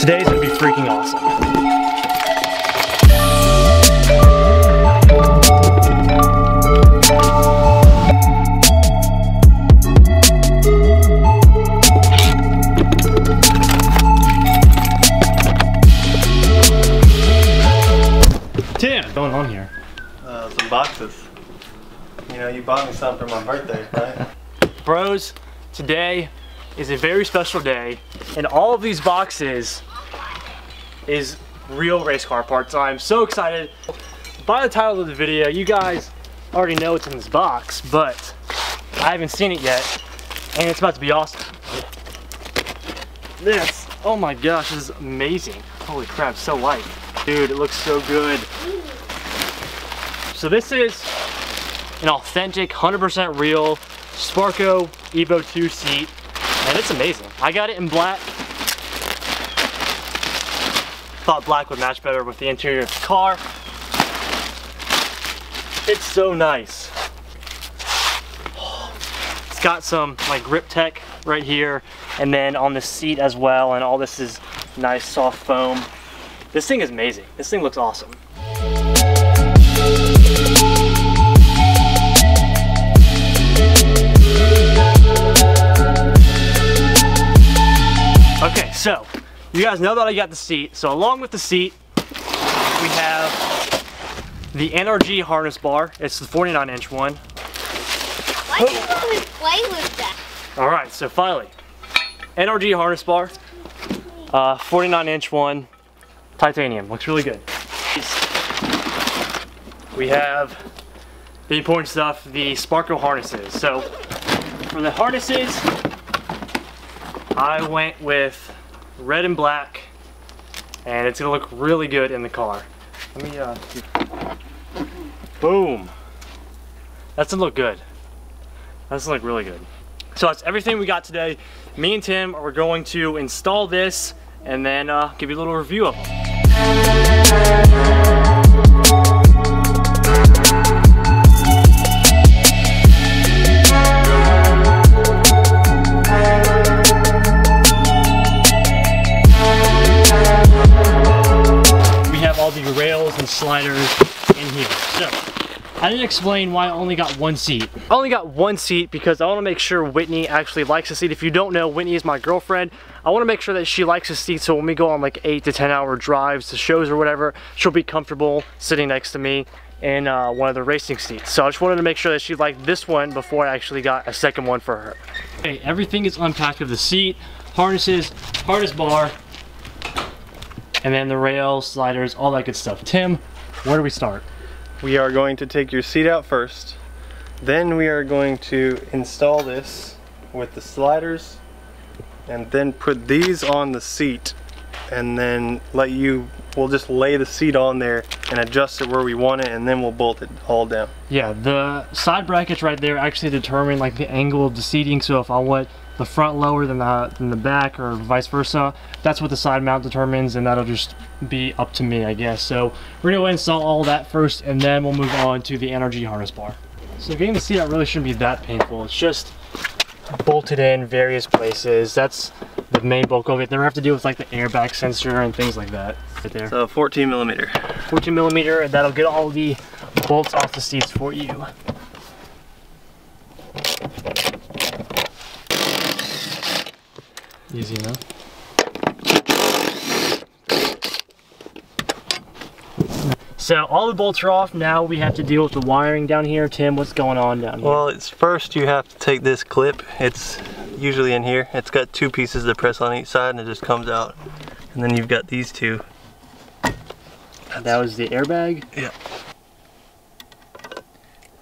Today's gonna be freaking awesome. Tim, what's going on here? Some boxes. You know, you bought me some for my birthday, right? Bros, today is a very special day, and all of these boxes is real race car parts. I'm so excited. By the title of the video, you guys already know what's in this box, but I haven't seen it yet, and it's about to be awesome. This, oh my gosh, this is amazing. Holy crap, so light. Dude, it looks so good. So this is an authentic, 100% real Sparco Evo 2 seat, and it's amazing. I got it in black. Thought black would match better with the interior of the car. It's so nice. It's got some like grip tech right here, and then on the seat as well, and all this is nice soft foam. This thing is amazing. This thing looks awesome. Okay, so you guys know that I got the seat. So along with the seat, we have the Nrg Harness Bar. It's the 49-inch one. Why do you always play with that? All right, so finally, Nrg Harness Bar, 49-inch one, titanium. Looks really good. We have the important stuff, the Sparco harnesses. So for the harnesses, I went with red and black, and it's gonna look really good in the car. Let me boom. That's gonna look good. That's gonna look really good. So that's everything we got today. Me and Tim are going to install this and then give you a little review of them. The rails and sliders in here. So I didn't explain why I only got one seat. I only got one seat because I want to make sure Whitney actually likes the seat. If you don't know, Whitney is my girlfriend. I want to make sure that she likes the seat, so when we go on like 8 to 10 hour drives to shows or whatever, she'll be comfortable sitting next to me in one of the racing seats. So I just wanted to make sure that she liked this one before I actually got a second one for her. Okay, everything is unpacked of the seat, harnesses, harness bar, and then the rails, sliders, all that good stuff. Tim, where do we start? We are going to take your seat out first. Then we are going to install this with the sliders, and then put these on the seat, and then we'll just lay the seat on there and adjust it where we want it, and then we'll bolt it all down. Yeah, the side brackets right there actually determine like the angle of the seating. So if I want the front lower than the back, or vice versa, that's what the side mount determines, and that'll just be up to me, I guess. So we're gonna install all that first, and then we'll move on to the Nrg Harness Bar. So getting the seat out really shouldn't be that painful. It's just bolted in various places. That's the main bulk of it. Then we have to deal with like the airbag sensor and things like that right there. So 14 millimeter. 14 millimeter, and that'll get all the bolts off the seats for you. Easy enough. So all the bolts are off. Now we have to deal with the wiring down here. Tim, what's going on down here? Well, it's first you have to take this clip. It's usually in here. It's got 2 pieces to press on each side, and it just comes out. And then you've got these 2. That was the airbag? Yeah.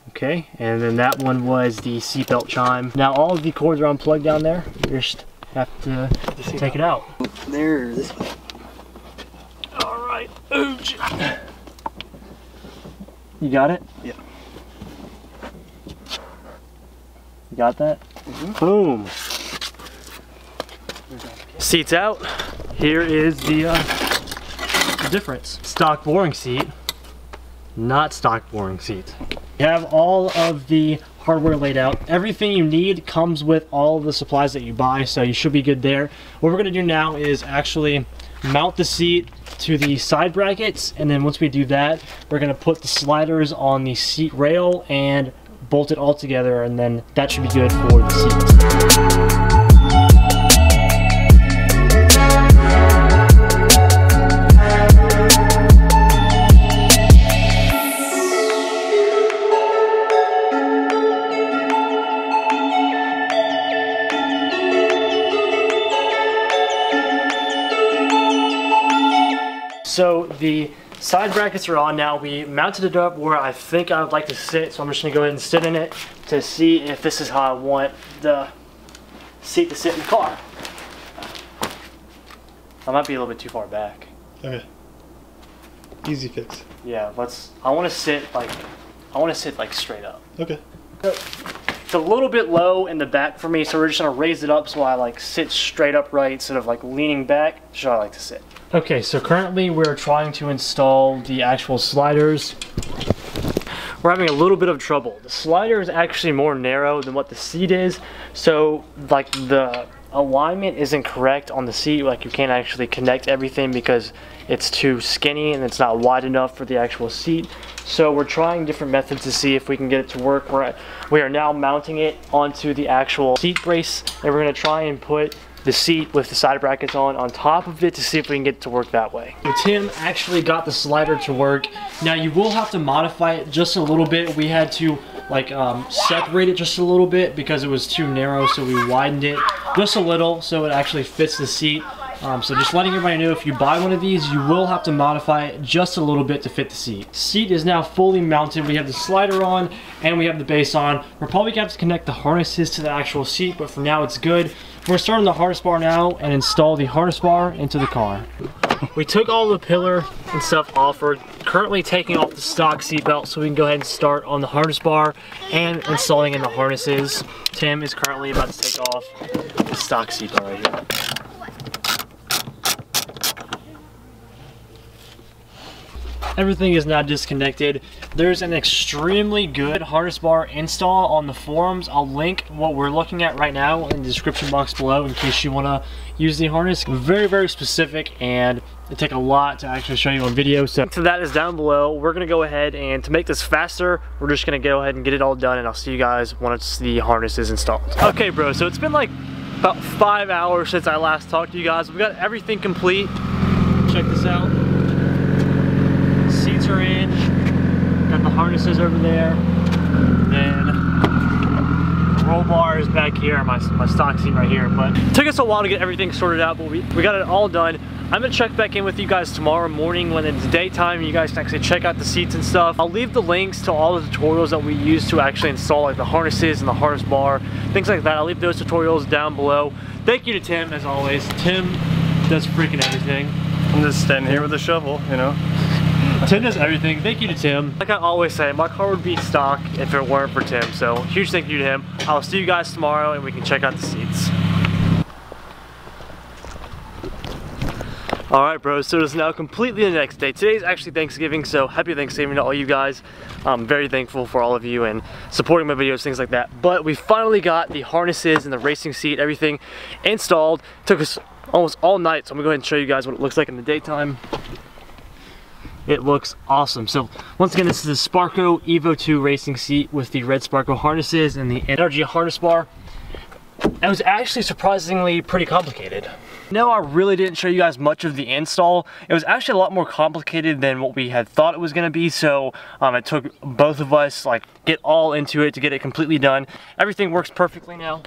Okay, and then that one was the seatbelt chime. Now all of the cords are unplugged down there. You just have to take it out. There, this way. All right. Ooch. You got it? Yeah. You got that? Mm-hmm. Boom. Seats out. here is the difference. Stock boring seat, not stock boring seat. You have all of the hardware laid out. Everything you need comes with all of the supplies that you buy, so you should be good there. What we're gonna do now is actually mount the seat to the side brackets, and then once we do that, we're gonna put the sliders on the seat rail and bolt it all together, and then that should be good for the seat. So the side brackets are on now. We mounted it up where I think I would like to sit, so I'm just gonna go ahead and sit in it to see if this is how I want the seat to sit in the car. I might be a little bit too far back. Okay. Easy fix. Yeah, I want to sit like straight up. Okay. It's a little bit low in the back for me, so we're just gonna raise it up so I like sit straight upright instead of like leaning back. That's how I like to sit. Okay, so currently we're trying to install the actual sliders. We're having a little bit of trouble. The slider is actually more narrow than what the seat is, so like the alignment isn't correct on the seat. Like you can't actually connect everything because it's too skinny and it's not wide enough for the actual seat. So we're trying different methods to see if we can get it to work. We are now mounting it onto the actual seat brace, and we're gonna try and put the seat with the side brackets on top of it to see if we can get it to work that way. So Tim actually got the slider to work. Now you will have to modify it just a little bit. We had to like separate it just a little bit because it was too narrow, so we widened it just a little so it actually fits the seat. So just letting everybody know, if you buy one of these, you will have to modify it just a little bit to fit the seat. Seat is now fully mounted. We have the slider on and we have the base on. We're probably gonna have to connect the harnesses to the actual seat, but for now it's good. We're starting the harness bar now and install the harness bar into the car. We took all the pillar and stuff off. We're currently taking off the stock seat belt so we can go ahead and start on the harness bar and installing in the harnesses. Tim is currently about to take off the stock seat belt right here. Everything is now disconnected. There's an extremely good harness bar install on the forums. I'll link what we're looking at right now in the description box below in case you want to use the harness. Very, very specific, and it takes a lot to actually show you on video. So that is down below. We're going to go ahead, and to make this faster, we're just going to go ahead and get it all done, and I'll see you guys once the harness is installed. Okay, bro, so it's been like about 5 hours since I last talked to you guys. We've got everything complete. Check this out. Seats are in, got the harnesses over there, then the roll bar is back here, my stock seat right here. But it took us a while to get everything sorted out, but we got it all done. I'm gonna check back in with you guys tomorrow morning when it's daytime and you guys can actually check out the seats and stuff. I'll leave the links to all the tutorials that we use to actually install like the harnesses and the harness bar, things like that. I'll leave those tutorials down below. Thank you to Tim, as always. Tim does freaking everything. I'm just standing here with a shovel, you know. Tim does everything. Thank you to Tim. Like I always say, my car would be stock if it weren't for Tim. So huge thank you to him. I'll see you guys tomorrow and we can check out the seats. Alright bros, so it's now completely the next day. Today's actually Thanksgiving, so happy Thanksgiving to all you guys. I'm very thankful for all of you and supporting my videos, things like that. But we finally got the harnesses and the racing seat, everything installed. It took us almost all night, so I'm gonna go ahead and show you guys what it looks like in the daytime. It looks awesome. So once again, this is the Sparco Evo 2 racing seat with the red Sparco harnesses and the Nrg Harness Bar. It was actually surprisingly pretty complicated. No, I really didn't show you guys much of the install. It was actually a lot more complicated than what we had thought it was going to be, so it took both of us like get all into it to get it completely done. Everything works perfectly now.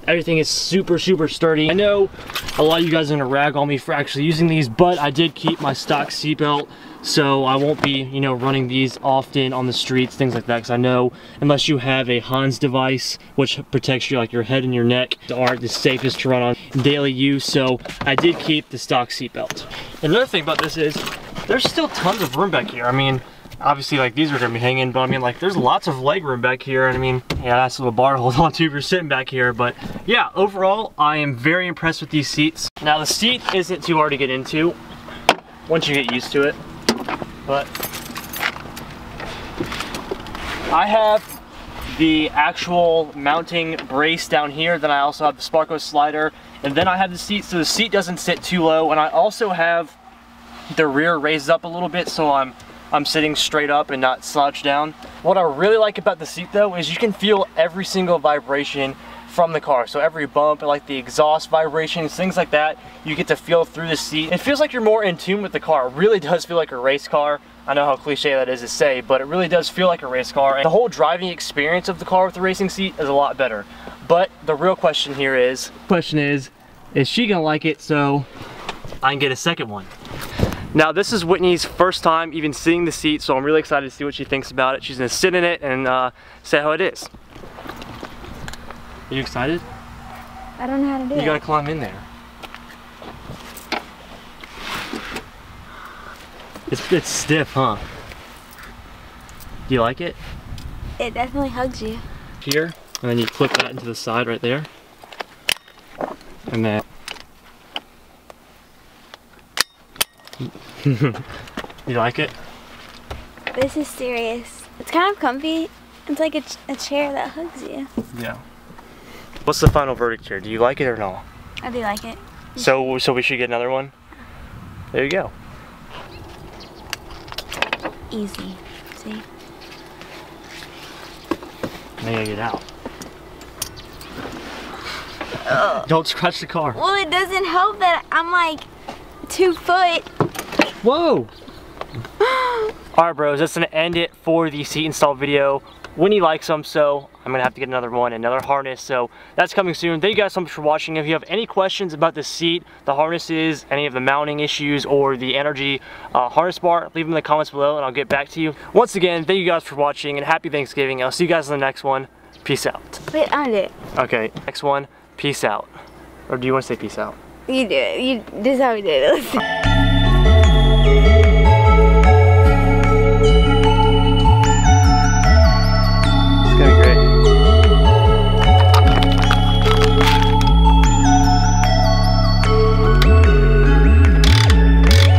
Everything is super, super sturdy. I know a lot of you guys are gonna rag on me for actually using these, but I did keep my stock seatbelt, so I won't be, you know, running these often on the streets, things like that, because I know unless you have a Hans device, which protects you, like your head and your neck, aren't the safest to run on daily use, so I did keep the stock seatbelt. Another thing about this is, there's still tons of room back here. I mean, obviously like these are gonna be hanging, but I mean like there's lots of leg room back here, and I mean, yeah, that's a little bar to hold on to if you're sitting back here. But yeah, overall, I am very impressed with these seats. Now the seat isn't too hard to get into once you get used to it, but I have the actual mounting brace down here, then I also have the Sparco slider, and then I have the seat so the seat doesn't sit too low, and I also have the rear raised up a little bit so I'm sitting straight up and not slouched down. What I really like about the seat though is you can feel every single vibration from the car. So every bump, like the exhaust vibrations, things like that, you get to feel through the seat. It feels like you're more in tune with the car. It really does feel like a race car. I know how cliche that is to say, but it really does feel like a race car. And the whole driving experience of the car with the racing seat is a lot better. But the real question here is she gonna like it so I can get a second one? Now this is Whitney's first time even seeing the seat, so I'm really excited to see what she thinks about it. She's gonna sit in it and say how it is. Are you excited? I don't know how to do it. You gotta climb in there. It's stiff, huh? Do you like it? It definitely hugs you. Here, and then you clip that into the side right there. And then... You like it? This is serious. It's kind of comfy. It's like a chair that hugs you. Yeah. What's the final verdict here? Do you like it or no? I do like it. So we should get another one? There you go. Easy. See? Now you gotta get out. Don't scratch the car. Well, it doesn't help that I'm like 2 foot. Whoa! Alright bros, that's gonna end it for the seat install video. Whitney likes them, so I'm gonna have to get another one, another harness, so that's coming soon. Thank you guys so much for watching. If you have any questions about the seat, the harnesses, any of the mounting issues, or the Nrg Harness Bar, leave them in the comments below and I'll get back to you. Once again, thank you guys for watching and happy Thanksgiving. I'll see you guys in the next one. Peace out. Wait, I do it. Okay, next one, peace out. Or do you want to say peace out? You do it. This is how we do it.